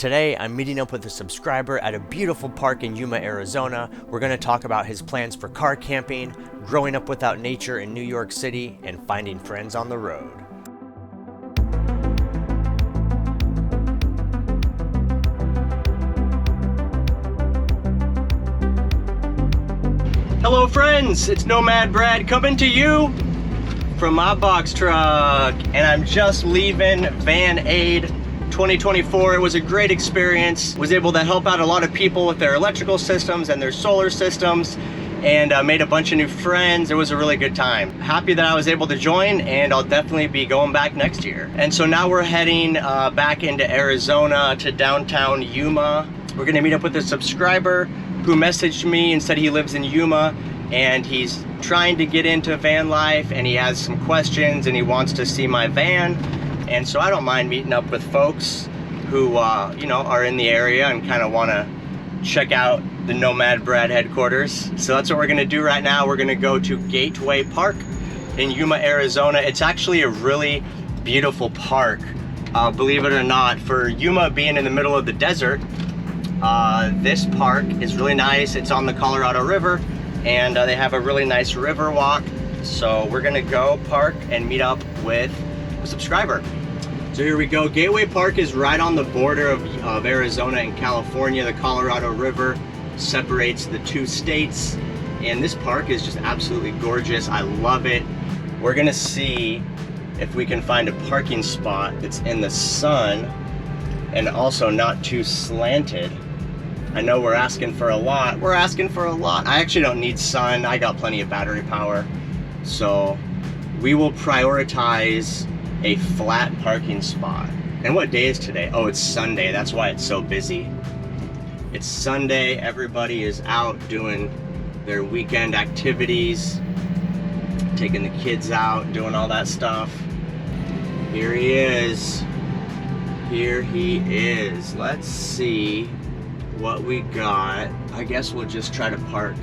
Today, I'm meeting up with a subscriber at a beautiful park in Yuma, Arizona. We're going to talk about his plans for car camping, growing up without nature in New York City, and finding friends on the road. Hello friends, it's Nomad Brad coming to you from my box truck, and I'm just leaving Van Aid 2024. It was a great experience. Was able to help out a lot of people with their electrical systems and their solar systems, and made a bunch of new friends. It was a really good time. Happy that I was able to join, and I'll definitely be going back next year. And so now we're heading back into Arizona to downtown Yuma. We're gonna meet up with a subscriber who messaged me and said he lives in Yuma and he's trying to get into van life, and he has some questions and he wants to see my van. And so I don't mind meeting up with folks who you know, are in the area and kind of want to check out the Nomad Brad headquarters. So that's what we're gonna do right now. We're gonna go to Gateway Park in Yuma, Arizona. It's actually a really beautiful park, believe it or not. For Yuma being in the middle of the desert, this park is really nice. It's on the Colorado River, and they have a really nice river walk. So we're gonna go park and meet up with a subscriber. So here we go. Gateway Park is right on the border of Arizona and California. The Colorado River separates the two states, and this park is just absolutely gorgeous. I love it. We're gonna see if we can find a parking spot that's in the sun and also not too slanted. I know we're asking for a lot. We're asking for a lot. I actually don't need sun. I got plenty of battery power. So we will prioritize a flat parking spot. And what day is today? Oh, it's Sunday. That's why it's so busy. It's Sunday. Everybody is out doing their weekend activities, taking the kids out, doing all that stuff. Here he is. Here he is. Let's see what we got. I guess we'll just try to park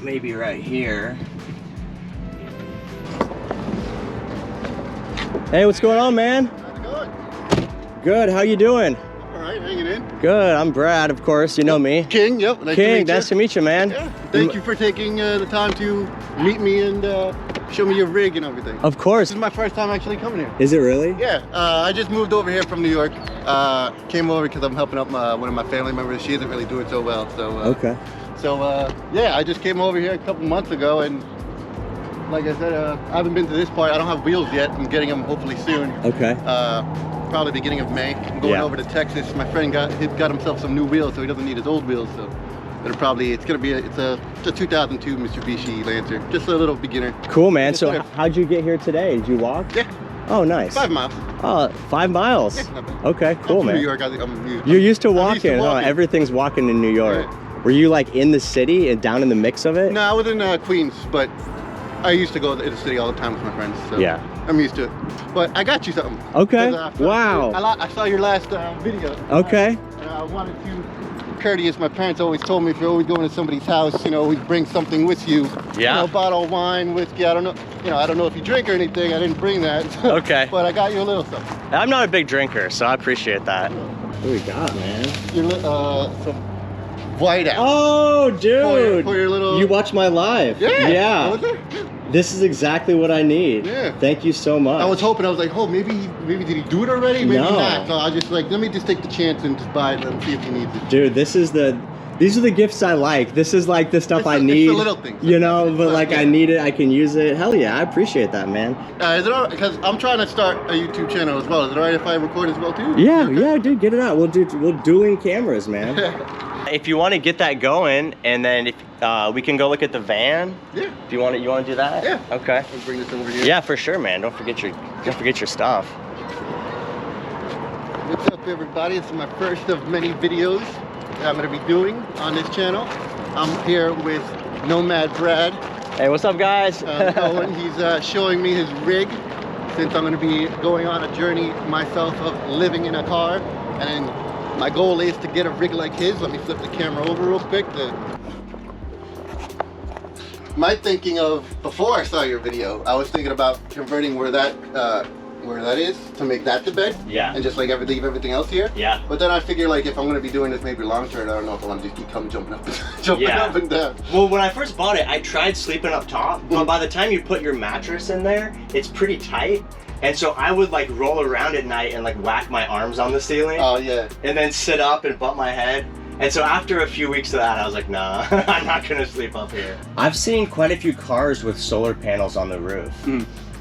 maybe right here. Hey, what's going on, man? How's it going? Good, how you doing? All right, hanging in. Good, I'm Brad, of course, you know me. King, yep. King, nice to meet you, man. Yeah, thank you for taking the time to meet me and show me your rig and everything. Of course. This is my first time actually coming here. Is it really? Yeah, I just moved over here from New York. Came over because I'm helping out one of my family members. She isn't really doing so well, so. Okay. So, yeah, I just came over here a couple months ago, and like I said, I haven't been to this part. I don't have wheels yet. I'm getting them hopefully soon. Okay. Probably beginning of May. I'm going over to Texas. My friend got himself some new wheels, so he doesn't need his old wheels. So it's a 2002 Mitsubishi Lancer, just a little beginner. Cool, man. So how'd you get here today? Did you walk? Yeah. Oh, nice. 5 miles. Oh, 5 miles. Yeah, not bad. Okay, cool, I'm from man. New York. You're used to walking. walking. Oh, everything's walking in New York. Right. Were you like in the city and down in the mix of it? No, I was in Queens, but I used to go to the city all the time with my friends. So yeah. I'm used to it. But I got you something. Okay. Wow. I saw your last video. Okay. And I wanted to courteous. My parents always told me if you're always going to somebody's house, you know, always bring something with you. Yeah. You know, a bottle of wine, whiskey. I don't know. You know, I don't know if you drink or anything. I didn't bring that. Okay. But I got you a little something. I'm not a big drinker, so I appreciate that. What do we got, man? Some white out. Oh, dude. For your little. You watched my live. Yeah. Yeah. Was it? This is exactly what I need. Yeah. Thank you so much. I was hoping. I was like, oh, maybe did he do it already? Maybe No. not. So I was just like, let me just take the chance and just buy it and see if he needs it. Dude, these are the gifts I like. This is like the stuff I need. It's the little things. You know, but like I need it, I can use it. Hell yeah, I appreciate that, man. Is it all right? Because I'm trying to start a YouTube channel as well. Is it all right if I record as well too? Yeah, yeah, dude, get it out. We'll dueling cameras, man. If you want to get that going, and then if we can go look at the van. Yeah. If you want to do that? Yeah. Okay. Let's bring this over here. Yeah, for sure, man. Don't forget your stuff. What's up, everybody? This is my first of many videos that I'm going to be doing on this channel. I'm here with Nomad Brad. Hey, what's up, guys? He's showing me his rig, since I'm going to be going on a journey myself of living in a car, and my goal is to get a rig like his. Let me flip the camera over real quick. My thinking of, before I saw your video, I was thinking about converting where that where that is to make that the bed. Yeah. And just like leave everything else here. Yeah. But then I figure like if I'm gonna be doing this maybe long term, I don't know if I want to just keep jumping up, Yeah. up and down. Well, when I first bought it, I tried sleeping up top, but by the time you put your mattress in there, it's pretty tight. And so I would like roll around at night and like whack my arms on the ceiling. Oh yeah. And then sit up and butt my head. And so after a few weeks of that, I was like, nah, I'm not gonna sleep up here. I've seen quite a few cars with solar panels on the roof.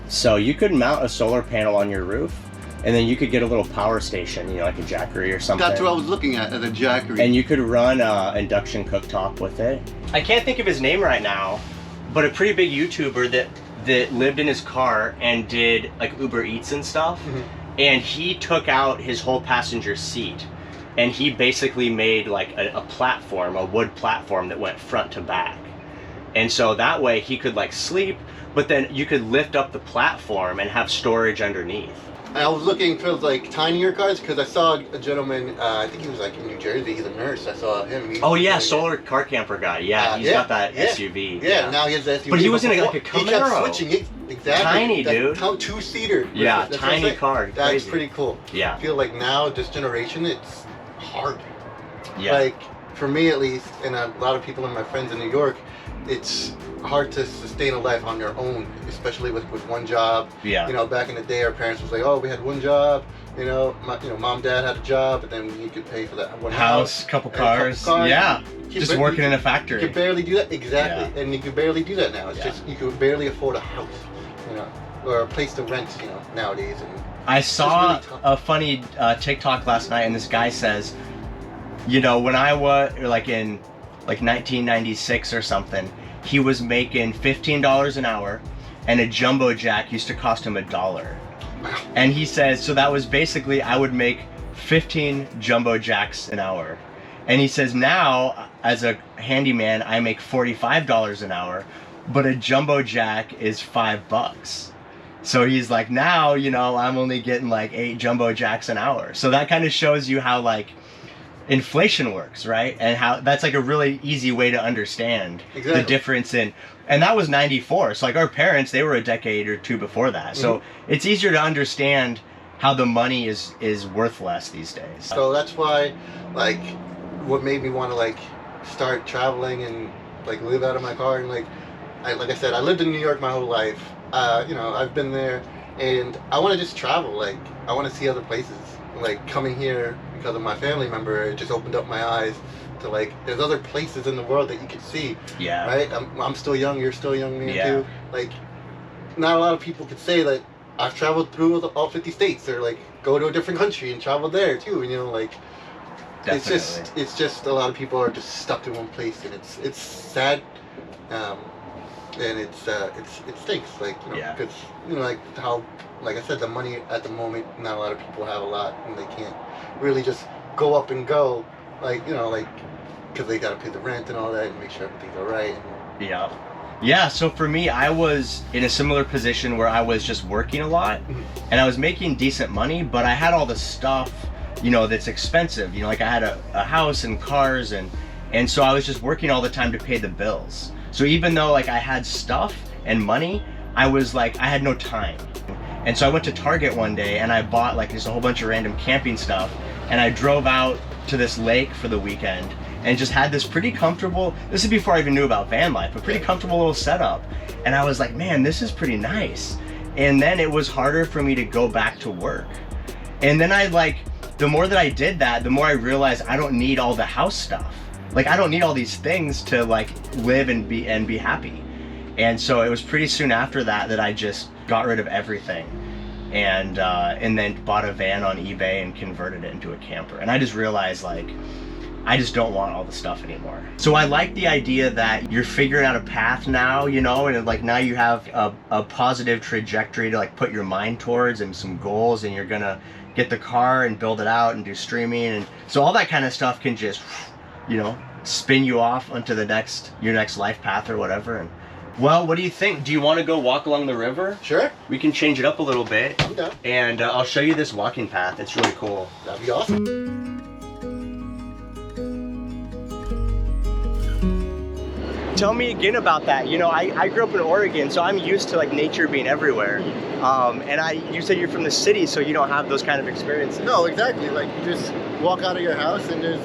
So you could mount a solar panel on your roof, and then you could get a little power station, you know, like a Jackery or something. That's what I was looking at a Jackery. And you could run induction cooktop with it. I can't think of his name right now, but a pretty big YouTuber that lived in his car and did like Uber Eats and stuff. And he took out his whole passenger seat, and he basically made like a platform, a wood platform that went front to back. And so that way he could like sleep, but then you could lift up the platform and have storage underneath. I was looking for like tinier cars because I saw a gentleman, I think he was like in New Jersey, he's a nurse. I saw him. Oh yeah, solar car camper guy. Yeah, he's got that SUV. Yeah, now he has the SUV. But he was in like a Camaro. He kept switching it. Exactly. Tiny, dude. Two-seater. Yeah, tiny car. That's crazy. pretty cool. Yeah. I feel like now, this generation, it's hard. Yeah. Like, for me at least, and a lot of people and my friends in New York, it's hard to sustain a life on your own, especially with one job. Yeah. You know, back in the day, our parents was like, oh, we had one job. You know, mom, dad had a job, but then you could pay for that one house, couple cars. Yeah. Just working in a factory. You could barely do that. Exactly. Yeah. And you could barely do that now. It's just, you could barely afford a house, you know, or a place to rent, you know, nowadays. And I saw really a funny TikTok last night, and this guy says, you know, when I was like in like 1996 or something, he was making $15 an hour, and a jumbo jack used to cost him $1. And he says, so that was basically, I would make 15 jumbo jacks an hour. And he says, now as a handyman, I make $45 an hour, but a jumbo jack is $5. So he's like, now, you know, I'm only getting like 8 jumbo jacks an hour. So that kind of shows you how like inflation works, right? And how that's like a really easy way to understand the difference in, and that was 94. So like our parents, they were a decade or two before that. So it's easier to understand how the money is worth less these days. So that's why, like, what made me want to like start traveling and like live out of my car. And like I said, I lived in New York my whole life. You know, I've been there, and I want to just travel. Like, I want to see other places. Like, coming here because of my family member, it just opened up my eyes to like, there's other places in the world that you can see. Yeah. Right? I'm still young, you're still young, man, Yeah. too. Like, not a lot of people could say that I've traveled through all 50 states, or like go to a different country and travel there too. You know, like, Definitely. it's just a lot of people are just stuck in one place, and it's sad. And it stinks, like, you know, because, you know, like how, like I said, the money at the moment, not a lot of people have a lot, and they can't really just go up and go, like, you know, like, because they got to pay the rent and all that and make sure everything's all right. And, yeah, so for me, I was in a similar position where I was just working a lot, and I was making decent money, but I had all the stuff, you know, that's expensive. You know, like I had a house and cars, and so I was just working all the time to pay the bills. So even though like I had stuff and money, I was like, I had no time. And so I went to Target one day and I bought like just a whole bunch of random camping stuff, and I drove out to this lake for the weekend and just had this pretty comfortable, this is before I even knew about van life, but pretty comfortable little setup. And I was like, man, this is pretty nice. And then it was harder for me to go back to work. And then the more that I did that, the more I realized I don't need all the house stuff. Like, I don't need all these things to like live and be happy. And so it was pretty soon after that I just got rid of everything, and then bought a van on eBay and converted it into a camper. And I just realized, like, I just don't want all the stuff anymore. So I like the idea that you're figuring out a path now, you know, and like now you have a positive trajectory to like put your mind towards and some goals, and you're gonna get the car and build it out and do streaming, and so all that kind of stuff can just, you know, spin you off onto your next life path or whatever. And well, what do you think? Do you want to go walk along the river? Sure. We can change it up a little bit. I'm down. And I'll show you this walking path. It's really cool. That'd be awesome. Tell me again about that. You know, I grew up in Oregon, so I'm used to like nature being everywhere. And you said you're from the city, so you don't have those kind of experiences. No, exactly. Like you just walk out of your house and there's,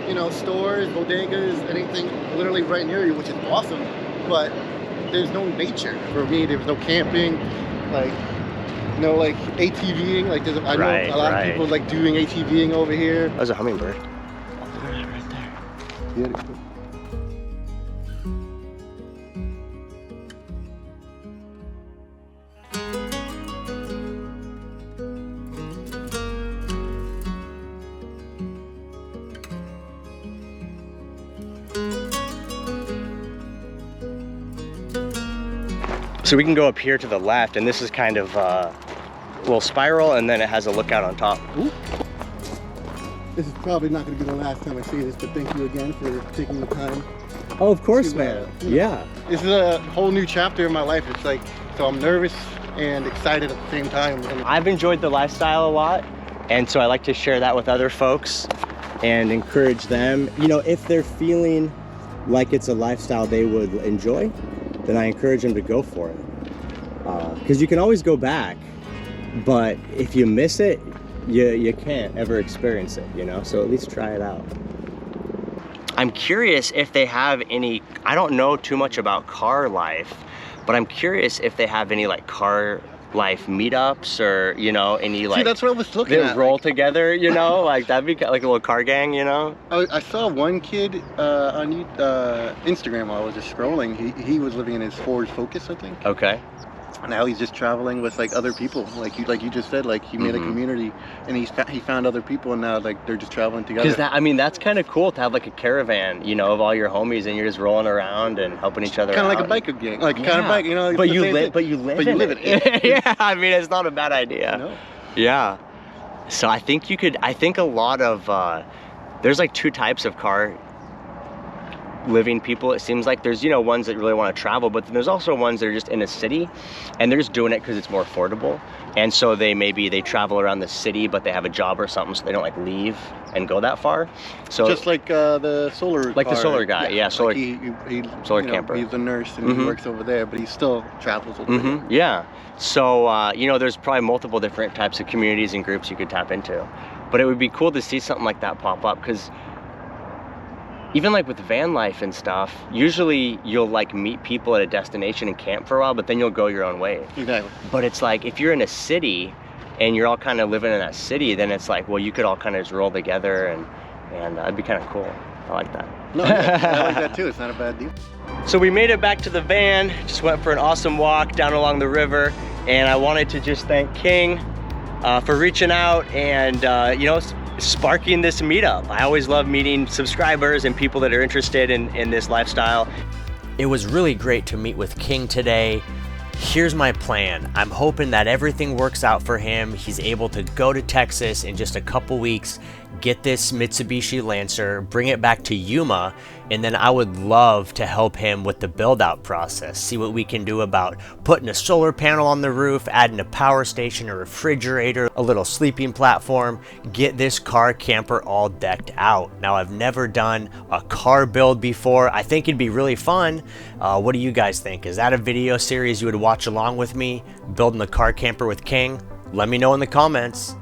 you know, stores, bodegas, anything literally right near you, which is awesome. But there's no nature. For me, there was no camping, like no like ATVing. Like I know a lot of people like doing ATVing over here. That was a hummingbird. Oh, look at that right there. Yeah. So we can go up here to the left, and this is kind of a little spiral, and then it has a lookout on top. Ooh. This is probably not going to be the last time I see this, but thank you again for taking the time. Oh, of course, man. Yeah. This is a whole new chapter in my life. It's like, so I'm nervous and excited at the same time. I've enjoyed the lifestyle a lot, and so I like to share that with other folks and encourage them. You know, if they're feeling like it's a lifestyle they would enjoy, then I encourage them to go for it. Because you can always go back, but if you miss it, you can't ever experience it, you know? So at least try it out. I'm curious if they have any, I don't know too much about car life, but I'm curious if they have any like car life meetups or, you know, any like... See, that's what I was looking at. Roll together, you know? Like that'd be like a little car gang, you know? I saw one kid on Instagram while I was just scrolling. He was living in his Ford Focus, I think. Okay. Now he's just traveling with like other people, like you just said, like he made a community, and he found other people, and now like they're just traveling together. Because I mean, that's kind of cool to have like a caravan, you know, of all your homies, and you're just rolling around and helping each other. Kind of out. like a biker gang, like kind of bike, you know. But you live in it. Yeah, I mean, it's not a bad idea. No. Yeah. So I think I think a lot of there's like two types of car living people. It seems like there's, you know, ones that really want to travel, but then there's also ones that are just in a city and they're just doing it because it's more affordable, and so they travel around the city, but they have a job or something, so they don't like leave and go that far. So just like the solar the solar guy, yeah, solar, like he solar you know, camper. He's a nurse and he works over there, but he still travels over there. Yeah. So you know, there's probably multiple different types of communities and groups you could tap into, but it would be cool to see something like that pop up, because even like with van life and stuff, usually you'll like meet people at a destination and camp for a while, but then you'll go your own way. Exactly. But it's like, if you're in a city and you're all kind of living in that city, then it's like, well, you could all kind of just roll together, and it'd be kind of cool. I like that. No, yeah, I like that too. It's not a bad deal. So we made it back to the van, just went for an awesome walk down along the river, and I wanted to just thank King for reaching out and, you know, sparking this meetup. I always love meeting subscribers and people that are interested in this lifestyle. It was really great to meet with King today. Here's my plan. I'm hoping that everything works out for him. He's able to go to Texas in just a couple weeks, get this Mitsubishi Lancer, bring it back to Yuma, and then I would love to help him with the build out process, see what we can do about putting a solar panel on the roof, adding a power station, a refrigerator, a little sleeping platform, get this car camper all decked out. Now, I've never done a car build before. I think it'd be really fun. What do you guys think? Is that a video series you would watch along with me, building the car camper with King? Let me know in the comments.